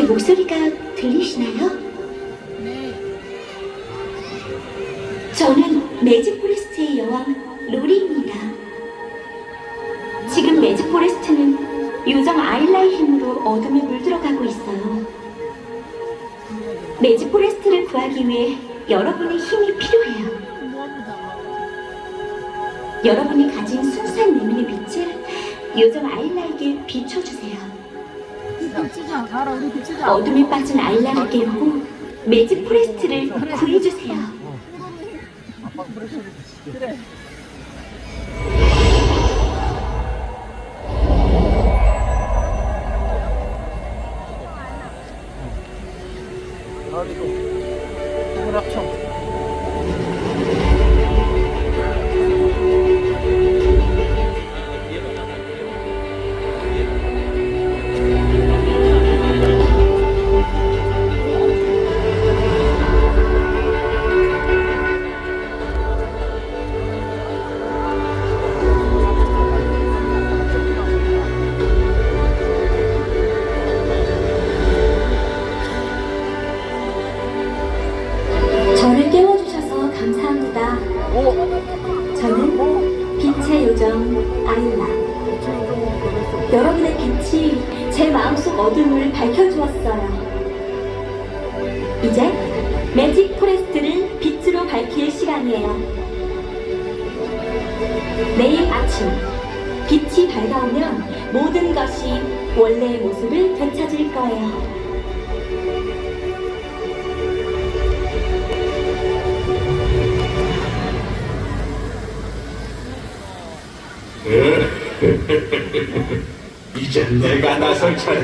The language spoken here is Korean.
목소리가 들리시나요? 네. 저는 매직 포레스트의 여왕 로리입니다. 지금 매직 포레스트는 요정 아일라의 힘으로 어둠에 물들어가고 있어요. 매직 포레스트를 구하기 위해 여러분의 힘이 필요해요. 여러분이 가진 순수한 내면의 빛을 요정 아일라에게 비춰주세요. 비치자. 가라, 우리 비치자. 어둠에 빠진 아일라를 깨우고 매직 포레스트를 구해주세요. 그래. 다리도 힘을 합쳐. 저를 깨워주셔서 감사합니다. 저는 빛의 요정 아일라. 여러분의 빛이 제 마음속 어둠을 밝혀주었어요. 이제 매직 포레스트를 빛으로 밝힐 시간이에요. 내일 아침 빛이 밝아오면 모든 것이 원래의 모습을 되찾을 거예요. 이제 내가 나설 차례.